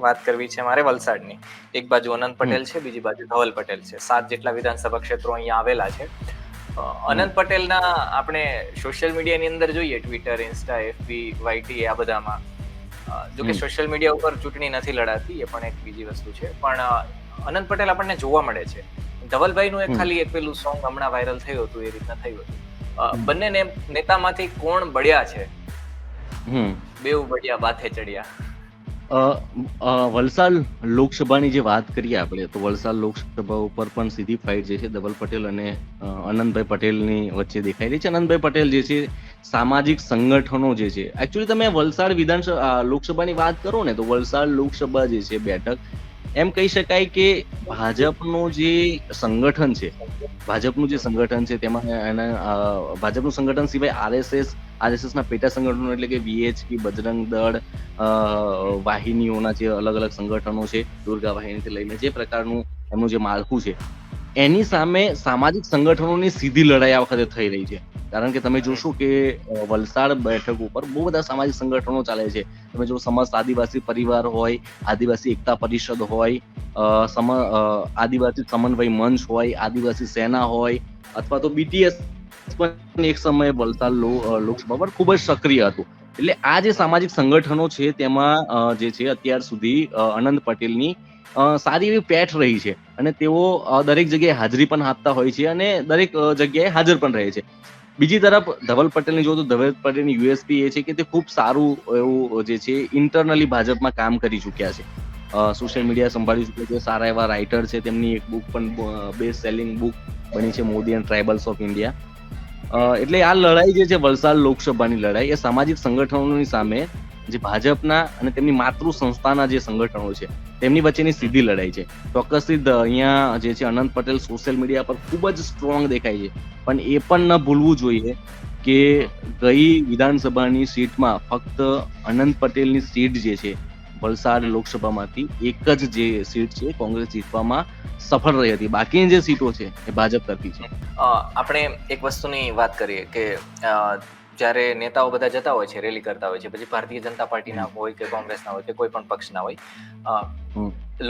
વાત કરવી છે મારે વલસાડની. એક બાજુ અનંત હમ પટેલ છે, બીજી બાજુ ધવલ પટેલ છે. 7 જેટલા વિધાનસભા ક્ષેત્રો અહીંયા આવેલા છે. હમ અનંત પટેલના આપણે સોશિયલ મીડિયાની અંદર જોઈએ, ટ્વિટર, ઇન્સ્ટા, એફબી, વાયટી આ બધામાં. જો કે હમ સોશિયલ મીડિયા ઉપર ચૂંટણી નથી લડાતી, એ પણ એક બીજી વસ્તુ છે. પણ અનંત પટેલ આપણને જોવા મળે છે. ધવલભાઈનું એક હમ ખાલી એક પેલું સોંગ હમણાં વાયરલ થયું હતું, એ રીતના થયું હતું. હમ બંને નેતામાંથી કોણ બળ્યા છે? હમ બેઉ બળ્યા બાથે ચડ્યા. અ, વલસાડ લોકસભાની જે વાત કરીએ આપણે, તો વલસાડ લોકસભા ઉપર પણ સીધી ફાઇટ જે છે ધવલ પટેલ અને અનંતભાઈ પટેલની વચ્ચે દેખાઈ રહી છે. અનંતભાઈ પટેલ જે છે સામાજિક સંગઠનો જે છે, એકચ્યુઅલી તમે વલસાડ લોકસભાની વાત કરો ને, તો વલસાડ લોકસભા જે છે બેઠક, એમ કહી શકાય કે ભાજપનું જે સંગઠન છે, તેમાં ભાજપનું સંગઠન સિવાય આરએસએસ ના પેટા સંગઠનો એટલે કે વીએચપી, બજરંગ દળ, વાહિનીઓના જે અલગ અલગ સંગઠનો છે, દુર્ગા વાહિનીથી લઈને જે પ્રકારનું એમનું જે માળખું છે, એની સામે સામાજિક સંગઠનોની સીધી લડાઈ આ વખતે થઈ રહી છે. કારણ કે તમે જોશો કે વલસાડ બેઠક ઉપર બહુ બધા સામાજિક સંગઠનો ચાલે છે. તમે જો સમસ્ત આદિવાસી પરિવાર હોય, આદિવાસી એકતા પરિષદ હોય, આદિવાસી સમન્વય મંચ હોય, આદિવાસી સેના હોય, અથવા તો બીટીએસ પણ એક સમયે વલસાડ લોકસભા પર ખૂબ જ સક્રિય હતું. એટલે આ જે સામાજિક સંગઠનો છે તેમાં જે છે અત્યાર સુધી અનંત પટેલની સારી એવી પેઠ રહી છે, અને તેઓ દરેક જગ્યાએ હાજરી પણ આપતા હોય છે અને દરેક જગ્યાએ હાજર પણ રહે છે. બીજી તરફ ધવલ પટેલની જો તો ધવલ પટેલની યુએસપી એ છે કે તે ખૂબ સારું એવું જે છે ઇન્ટરનલી ભાજપમાં કામ કરી ચુક્યા છે, સોશિયલ મીડિયા સંભાળી ચુક્યા છે, સારા એવા રાઇટર છે. તેમની એક બુક પણ બેસ્ટ સેલિંગ બુક બની છે, Modi and tribals of India. એટલે આ લડાઈ જે છે વલસાડ લોકસભાની લડાઈ, એ સામાજિક સંગઠનોની સામે જે ભાજપના અને તેમની માતૃ સંસ્થાના જે સંગઠનો છે તેમની વચ્ચેની સીધી લડાઈ છે. ચોક્કસથી અહીંયા જે છે અનંત પટેલ સોશિયલ મીડિયા પર ખૂબ જ સ્ટ્રોંગ દેખાય છે, પણ એ પણ ન ભૂલવું જોઈએ કે ગઈ વિધાનસભાની સીટમાં ફક્ત અનંત પટેલની સીટ જે છે વલસાડ લોકસભામાંથી એક જ જે સીટ છે કોંગ્રેસ જીતવામાં સફળ રહી હતી. બાકીની જે સીટો છે એ ભાજપ તરફી છે. આપણે એક વસ્તુની વાત કરીએ કે જ્યારે નેતાઓ બધા જતા હોય છે, રેલી કરતા હોય છે, પછી ભારતીય જનતા પાર્ટીના હોય કે કોંગ્રેસના હોય કે કોઈ પણ પક્ષના હોય,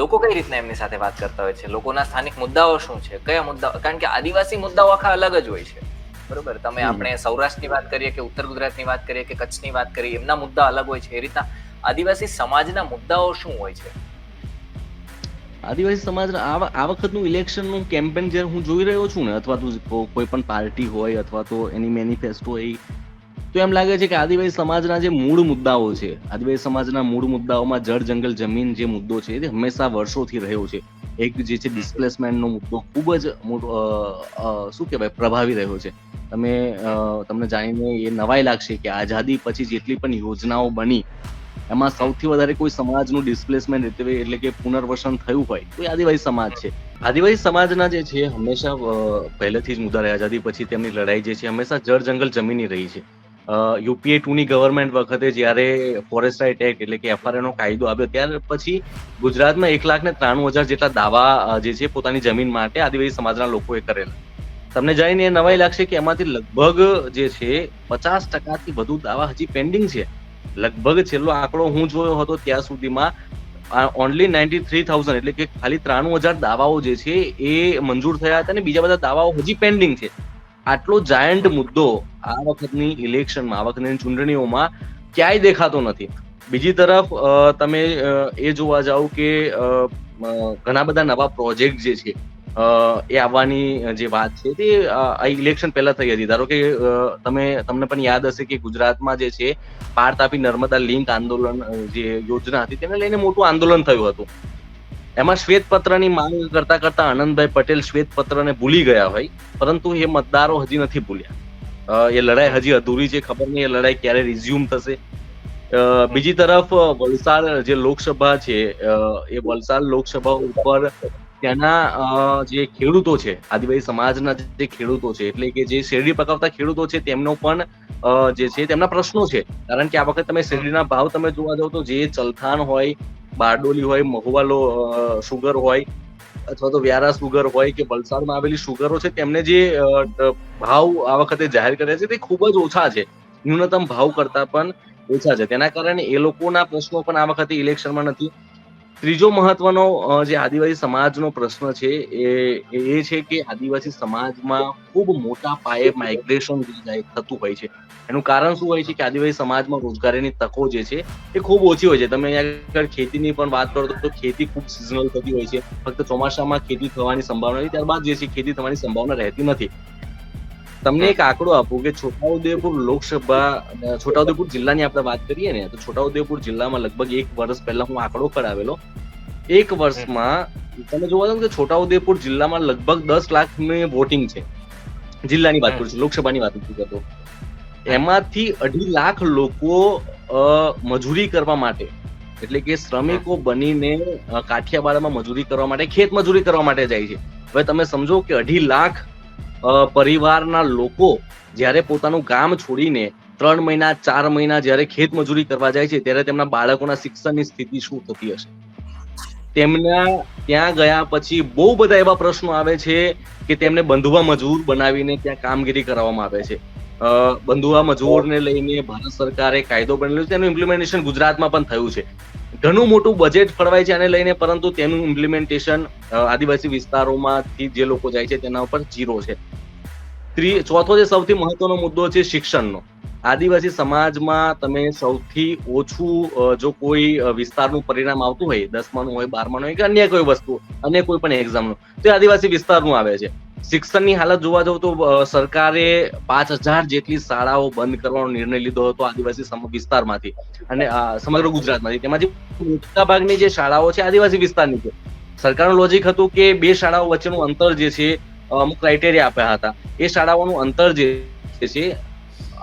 લોકો કઈ રીતના એમની સાથે વાત કરતા હોય છે? લોકોના સ્થાનિક મુદ્દાઓ શું છે, કયા મુદ્દાઓ? કારણ કે આદિવાસી મુદ્દાઓ આખા અલગ જ હોય છે, બરોબર? તમે આપણે સૌરાષ્ટ્રની વાત કરીએ કે ઉત્તર ગુજરાતની વાત કરીએ કે કચ્છની વાત કરીએ, એમના મુદ્દા અલગ હોય છે. એ રીતના આદિવાસી સમાજના મુદ્દાઓ શું હોય છે? આદિવાસી સમાજના આ વખતનું ઇલેક્શનનું કેમ્પેન જ્યારે હું જોઈ રહ્યો છું ને, અથવા તો કોઈ પણ પાર્ટી હોય અથવા તો એની મેનિફેસ્ટો હોય, તો એમ લાગે છે કે આદિવાસી સમાજના જે મૂળ મુદ્દાઓ છે, આદિવાસી સમાજના મૂળ મુદ્દાઓમાં જળ જંગલ જમીન જે મુદ્દો છે એ હંમેશા વર્ષોથી રહ્યો છે. એક જે છે ડિસ્પ્લેસમેન્ટનો મુદ્દો ખૂબ જ મોટો શું કહેવાય પ્રભાવી રહ્યો છે. તમને જાણીને એ નવાઈ લાગશે કે આઝાદી પછી જેટલી પણ યોજનાઓ બની એમાં સૌથી વધારે કોઈ સમાજનું ડિસ્પ્લેસમેન્ટ એટલે કે પુનર્વસન થયું હોય તો એ આદિવાસી સમાજ છે. આદિવાસી સમાજના જે છે હંમેશા પહેલેથી જ મુદ્દા રહ્યા, આઝાદી પછી તેમની લડાઈ જે છે હંમેશા જળ જંગલ જમીનની રહી છે. યુપીએ 2ની ગવર્મેન્ટ વખતે જ્યારે ફોરેસ્ટ રાઇટ એક્ટ એટલે કે FRA નો કાયદો આવ્યો, ત્યાર પછી ગુજરાતમાં 1,93,000 જેટલા દાવા જે છે પોતાની જમીન માટે આદિવાસી સમાજના લોકોએ કરેલા. તમને જાણીને એ નવાઈ લાગશે કે એમાંથી લગભગ જે છે 50%થી વધુ દાવા હજી પેન્ડિંગ છે. લગભગ છેલ્લો આંકડો હું જોયો હતો ત્યાં સુધીમાં ઓનલી 93,000 એટલે કે ખાલી 93,000 દાવાઓ જે છે એ મંજૂર થયા હતા અને બીજા બધા દાવાઓ હજી પેન્ડિંગ છે. આટલો જાયન્ટ મુદ્દો આ વખતની ઇલેક્શનમાં, આ વખતની ચૂંટણીઓમાં ક્યાંય દેખાતો નથી. બીજી તરફ તમે એ જોવા જાઓ કે ઘણા બધા નવા પ્રોજેક્ટ જે છે એ આવવાની જે વાત છે તે આ ઇલેક્શન પહેલા થઈ હતી. ધારો કે તમને પણ યાદ હશે કે ગુજરાતમાં જે છે પાર તાપી નર્મદા લિંક આંદોલન જે યોજના હતી તેને લઈને મોટું આંદોલન થયું હતું. એમાં શ્વેતપત્રની માંગ કરતા કરતા આનંદભાઈ પટેલ શ્વેતપત્રને ભૂલી ગયા હોય, પરંતુ એ મતદારો હજી નથી ભૂલ્યા. એ લડાઈ હજી અધૂરી છે, ખબર નહીં એ લડાઈ ક્યારે રિઝ્યુમ થશે. બીજી તરફ વલસાડ જે લોકસભા છે એ વલસાડ લોકસભા ઉપર ત્યાંના જે ખેડૂતો છે, આદિવાસી સમાજના જે ખેડૂતો છે, એટલે કે જે શેરડી પકાવતા ખેડૂતો છે, તેમનો પણ જે છે તેમના પ્રશ્નો છે. કારણ કે આ વખતે તમે શેરડીના ભાવ તમે જોવા જાવ તો જે ચલથાણ હોય, બારડોલી હોય, મહુવા સુગર હોય, અથવા તો વ્યારા સુગર હોય કે વલસાડમાં આવેલી સુગરો છે, તેમને જે ભાવ આ વખતે જાહેર કર્યા છે તે ખૂબ જ ઓછા છે, ન્યૂનતમ ભાવ કરતા પણ ઓછા છે. તેના કારણે એ લોકોના પ્રશ્નો પણ આ વખતે ઇલેક્શનમાં નથી. ત્રીજો મહત્વનો જે આદિવાસી સમાજનો પ્રશ્ન છે એ છે કે આદિવાસી સમાજમાં ખૂબ મોટા પાયે માઇગ્રેશન થતું હોય છે. એનું કારણ શું હોય છે કે આદિવાસી સમાજમાં રોજગારીની તકો જે છે એ ખૂબ ઓછી હોય છે. તમે અહીંયા આગળ ખેતીની પણ વાત કરો તો ખેતી ખૂબ સિઝનલ થતી હોય છે. ફક્ત ચોમાસામાં ખેતી થવાની સંભાવના હોય, ત્યારબાદ જે છે ખેતી થવાની સંભાવના રહેતી નથી. તમને એક આંકડો આપું કે છોટાઉદેપુર જિલ્લાની આપણે વાત કરીએ ને, તો છોટાઉદેપુર જિલ્લામાં લગભગ 1 વર્ષ પહેલા હું આંકડો કરાવેલો. 1 વર્ષમાં તમે જોવા જાવ કે છોટાઉદેપુર જિલ્લામાં લગભગ 10 લાખની વોટિંગ છે. જિલ્લાની વાત કરું છું, લોકસભાની વાત નથી કરતો. એમાંથી 2.5 લાખ લોકો મજૂરી કરવા માટે, એટલે કે શ્રમિકો બનીને કાઠિયાવાડમાં મજૂરી કરવા માટે, ખેત મજૂરી કરવા માટે જાય છે. હવે તમે સમજો કે 2.5 લાખ પરિવારના લોકો જ્યારે પોતાનું ગામ છોડીને 3 મહિના 4 મહિના જ્યારે ખેત મજૂરી કરવા જાય છે, ત્યારે તેમના બાળકોના શિક્ષણની સ્થિતિ શું થતી હશે? તેમના ત્યાં ગયા પછી બહુ બધા એવા પ્રશ્નો આવે છે કે તેમને બંધુઆ મજૂર બનાવીને ત્યાં કામગીરી કરવામાં આવે છે. બંધુઆ મજૂરને લઈને ભારત સરકારે કાયદો બનેલો છે, તેનું ઇમ્પ્લિમેન્ટેશન ગુજરાતમાં પણ થયું છે. ઘણું મોટું બજેટ ફળવાય છે આને લઈને, પરંતુ તેનું ઇમ્પ્લિમેન્ટેશન આદિવાસી વિસ્તારોમાંથી જે લોકો જાય છે તેના ઉપર 0 છે. ચોથો જે સૌથી મહત્વનો મુદ્દો છે શિક્ષણનો. આદિવાસી સમાજમાં તમે સૌથી ઓછું જો કોઈ વિસ્તારનું પરિણામ આવતું હોય, 10માનું હોય, 12માનું હોય કે અન્ય કોઈ વસ્તુ, અન્ય કોઈ પણ એક્ઝામનું, તો આદિવાસી વિસ્તારનું આવે છે. શિક્ષણની હાલત જોવા જાવ તો સરકારે 5000 જેટલી શાળાઓ બંધ કરવાનો નિર્ણય લીધો હતો આદિવાસી વિસ્તારમાંથી અને સમગ્ર ગુજરાતમાંથી. તેમાંથી મોટા ભાગની જે શાળાઓ છે આદિવાસી વિસ્તારની છે. સરકારનું લોજિક હતું કે 2 શાળાઓ વચ્ચેનું અંતર જે છે, અમુક ક્રાઇટેરિયા આપ્યા હતા. એ શાળાઓનું અંતર જે છે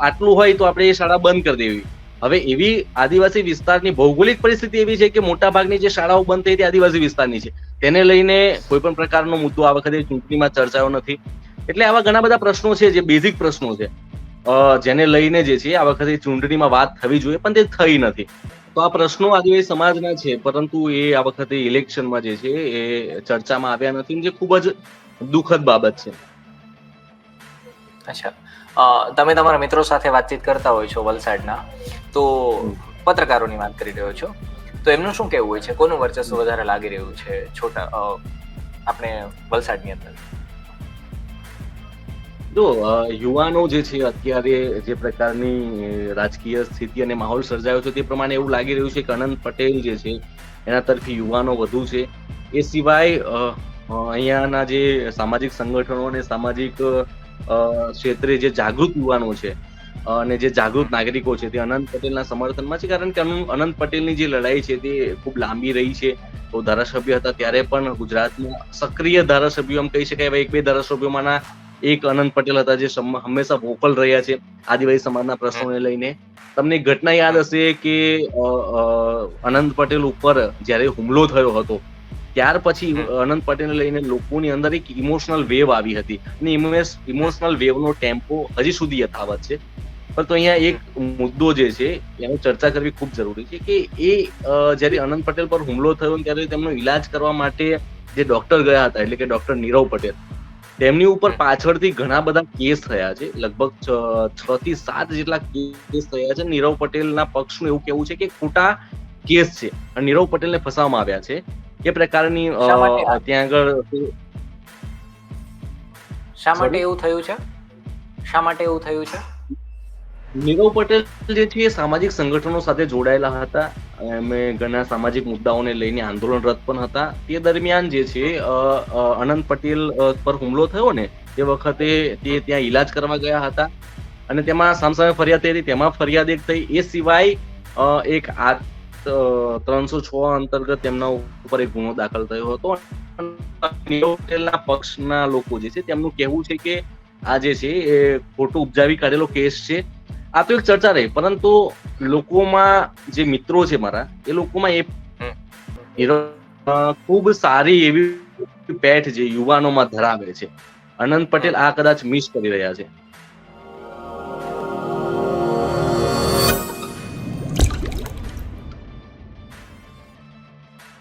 આટલું હોય તો આપણે એ શાળા બંધ કરી દેવી. હવે એવી આદિવાસી વિસ્તારની ભૌગોલિક પરિસ્થિતિ એવી છે કે મોટા ભાગની જે શાળાઓ બંધ થઈ તે આદિવાસી વિસ્તારની છે. તેને લઈને કોઈ પણ પ્રકારનો મુદ્દો આ વખતે ચૂંટણીમાં ચર્ચાયો નથી. એટલે આવા ઘણા બધા પ્રશ્નો છે જે બેઝિક પ્રશ્નો છે, જેને લઈને જે છે આ વખતે ચૂંટણીમાં વાત થવી જોઈએ, પણ તે થઈ નથી. તો આ પ્રશ્નો આદિવાસી સમાજના છે, પરંતુ એ આ વખતે ઇલેક્શનમાં જે છે એ ચર્ચામાં આવ્યા નથી, જે ખૂબ જ દુઃખદ બાબત છે. અચ્છા, તમે તમારા મિત્રો સાથે વાતચીત કરતા હોય છો વલસાડના, તો પત્રકારોની વાત કરી રહ્યો છો, તો એમનું શું કહેવું હોય છે? કોનું વર્ચસ્વ વધારે લાગી રહ્યું છે આપણે વલસાડની અંદર? જો યુવાનો જે છે અત્યારે જે પ્રકારની રાજકીય સ્થિતિ અને માહોલ સર્જાયો છે તે પ્રમાણે એવું લાગી રહ્યું છે કે અનંત પટેલ જે છે એના તરફી યુવાનો વધુ છે. એ સિવાય અહીંયાના જે સામાજિક સંગઠનો અને સામાજિક ક્ષેત્રે જે જાગૃત યુવાનો છે અને જે જાગૃત નાગરિકો છે તે અનંત પટેલના સમર્થનમાં છે, કારણ કે અનંત પટેલની જે લડાઈ છે તે ખૂબ લાંબી રહી છે. તો ધારાસભ્ય હતા ત્યારે પણ ગુજરાતમાં સક્રિય ધારાસભ્યો એમ કહી શકાય, 1-2 ધારાસભ્યોમાંના એક અનંત પટેલ હતા જે હંમેશા વોકલ રહ્યા છે આદિવાસી સમાજના પ્રશ્નોને લઈને. તમને ઘટના યાદ હશે કે અનંત પટેલ ઉપર જ્યારે હુમલો થયો હતો ત્યાર પછી અનંત પટેલને લઈને લોકોની અંદર એક ઇમોશનલ વેવ આવી હતી, અને ઇમોશનલ વેવનો ટેમ્પો હજી સુધી યથાવત છે. પરંતુ અહીંયા એક મુદ્દો જે છે એની ચર્ચા કરવી ખૂબ જરૂરી છે કે એ જ્યારે અનંત પટેલ પર હુમલો થયો ત્યારે તેમનો ઈલાજ કરવા માટે જે ડોક્ટર ગયા હતા, એટલે કે ડોક્ટર નીરવ પટેલ, તેમની ઉપર પાછળથી ઘણા બધા કેસ થયા છે. લગભગ 6 થી 7 જેટલા કેસ થયા છે. નીરવ પટેલના પક્ષનું એવું કહેવું છે કે ખોટા કેસ છે અને નીરવ પટેલને ફસાવવામાં આવ્યા છે. એ પ્રકારની ત્યાં આગળ શા માટે એવું થયું છે? શા માટે એવું થયું છે? નીરવ પટેલ જે છે સામાજિક સંગઠનો સાથે જોડાયેલા હતા. એમણે ઘણા સામાજિક મુદ્દાઓને લઈને આંદોલનરત પણ હતા. તે દરમિયાન જે છે અનંત પટેલ પર હુમલો થયો ને તે વખતે તે ત્યાં ઈલાજ કરવા ગયા હતા અને તેમાં સામસામે ફરિયાદ થઈ હતી. તેમાં ફરિયાદ એક થઈ. એ સિવાય એક 306 અંતર્ગત તેમના ઉપર એક ગુનો દાખલ થયો હતો. નીરવ પટેલના પક્ષના લોકો જે છે તેમનું કહેવું છે કે આ જે છે એ ખોટું ઉપજાવી કાઢેલો કેસ છે. આ તો એક ચર્ચા રહી, પરંતુ લોકોમાં જે મિત્રો છે મારા, એ લોકોમાં એ ખૂબ સારી એવી પેઠ જે યુવાનોમાં ધરાવે છે. અનંત પટેલ આ કદાચ મિસ કરી રહ્યા છે.